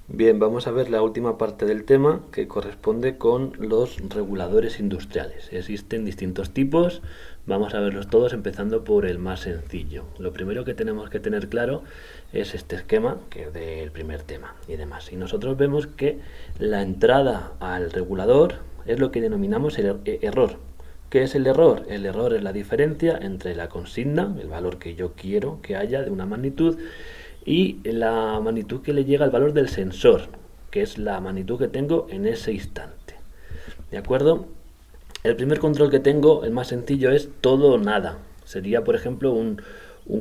Bien, vamos a ver la última parte del tema que corresponde con los reguladores industriales. Existen distintos tipos, vamos a verlos todos empezando por el más sencillo. Lo primero que tenemos que tener claro es este esquema que es del primer tema y demás. Y nosotros vemos que la entrada al regulador es lo que denominamos el error. ¿Qué es el error? El error es la diferencia entre la consigna, el valor que yo quiero que haya de una magnitud, y la magnitud que le llega al valor del sensor, que es la magnitud que tengo en ese instante. ¿De acuerdo? El primer control que tengo, el más sencillo, es todo o nada. Sería, por ejemplo, un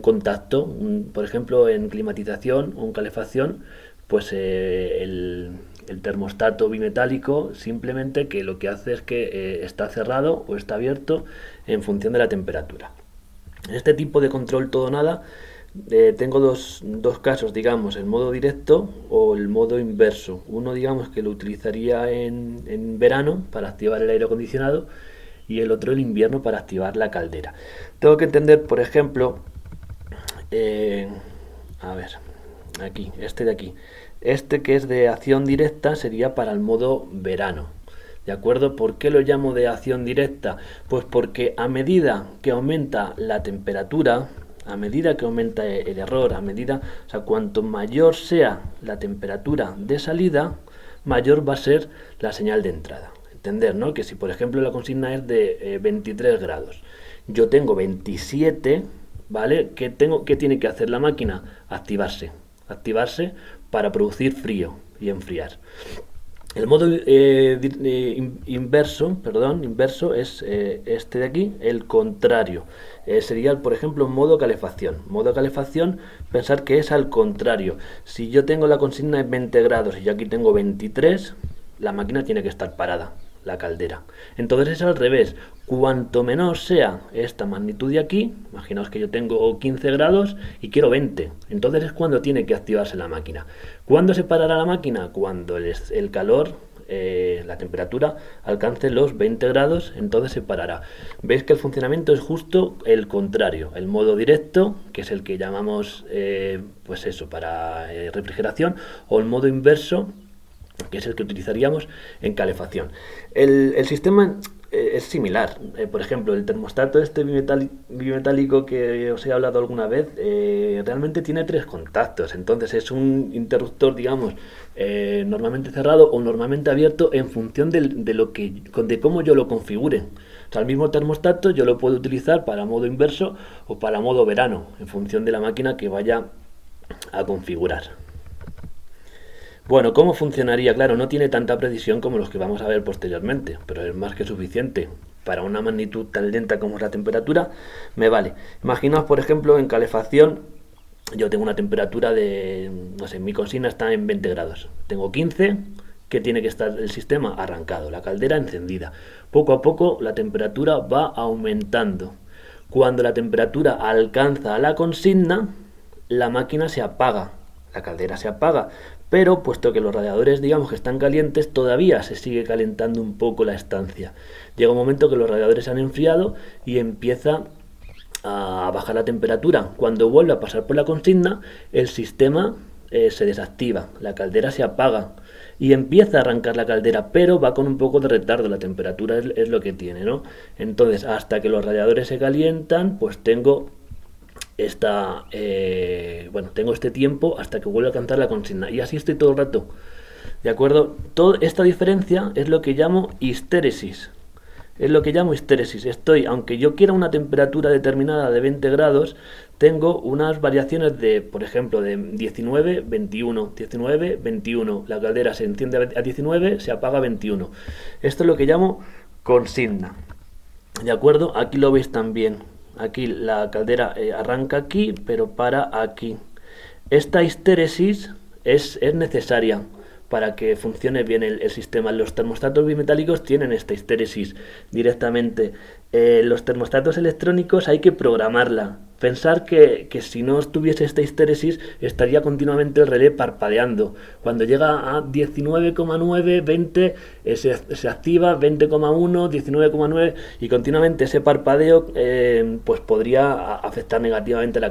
contacto, por ejemplo, en climatización o en calefacción, pues el termostato bimetálico simplemente que lo que hace es que está cerrado o está abierto en función de la temperatura. En este tipo de control todo o nada tengo dos casos, digamos, el modo directo o el modo inverso. Uno, digamos, que lo utilizaría en verano para activar el aire acondicionado y el otro en invierno para activar la caldera. Tengo que entender, por ejemplo, eh, a ver, aquí, este de aquí. Este que es de acción directa sería para el modo verano. ¿De acuerdo? ¿Por qué lo llamo de acción directa? Pues porque a medida que aumenta la temperatura, a medida que aumenta el error, o sea, cuanto mayor sea la temperatura de salida, mayor va a ser la señal de entrada. Entender, ¿no? Que si por ejemplo la consigna es de 23 grados, yo tengo 27, ¿vale? ¿Qué tiene que hacer la máquina? Activarse para producir frío y enfriar. El modo inverso es este de aquí, el contrario. Sería, por ejemplo, modo calefacción. Modo calefacción, pensar que es al contrario. Si yo tengo la consigna en 20 grados y yo aquí tengo 23, la máquina tiene que estar parada, la caldera. Entonces es al revés. Cuanto menor sea esta magnitud de aquí, imaginaos que yo tengo 15 grados y quiero 20, entonces es cuando tiene que activarse la máquina. ¿Cuándo se parará la máquina? Cuando el calor, la temperatura alcance los 20 grados, entonces se parará. Veis que el funcionamiento es justo el contrario. El modo directo, que es el que llamamos pues eso, para refrigeración, o el modo inverso, que es el que utilizaríamos en calefacción. El sistema es similar. Por ejemplo, el termostato este bimetálico que os he hablado alguna vez, realmente tiene 3 contactos. Entonces es un interruptor, digamos, normalmente cerrado o normalmente abierto en función de cómo yo lo configure. O sea, el mismo termostato yo lo puedo utilizar para modo inverso o para modo verano, en función de la máquina que vaya a configurar. Bueno, ¿cómo funcionaría? Claro, no tiene tanta precisión como los que vamos a ver posteriormente, pero es más que suficiente. Para una magnitud tan lenta como es la temperatura, me vale. Imaginaos, por ejemplo, en calefacción, yo tengo una temperatura de, no sé, mi consigna está en 20 grados. Tengo 15, que tiene que estar el sistema arrancado, la caldera encendida. Poco a poco la temperatura va aumentando. Cuando la temperatura alcanza la consigna, la máquina se apaga, la caldera se apaga, pero puesto que los radiadores digamos que están calientes, todavía se sigue calentando un poco la estancia. Llega un momento que los radiadores se han enfriado y empieza a bajar la temperatura. Cuando vuelve a pasar por la consigna, el sistema se desactiva, la caldera se apaga y empieza a arrancar la caldera, pero va con un poco de retardo, la temperatura es lo que tiene, ¿no? Entonces, hasta que los radiadores se calientan, pues tengo tengo este tiempo hasta que vuelva a alcanzar la consigna y así estoy todo el rato, ¿de acuerdo? Toda esta diferencia es lo que llamo histéresis. Estoy, aunque yo quiera una temperatura determinada de 20 grados, tengo unas variaciones de, por ejemplo, de 19, 21, 19, 21. La caldera se enciende a 19, se apaga a 21. Esto es lo que llamo consigna. ¿De acuerdo? Aquí lo veis también. Aquí la caldera arranca aquí, pero para aquí. Esta histéresis es necesaria para que funcione bien el sistema. Los termostatos bimetálicos tienen esta histéresis directamente. Los termostatos electrónicos hay que programarla. Pensar que si no tuviese esta histéresis estaría continuamente el relé parpadeando. Cuando llega a 19,9, 20 se activa, 20,1, 19,9 y continuamente ese parpadeo pues podría afectar negativamente la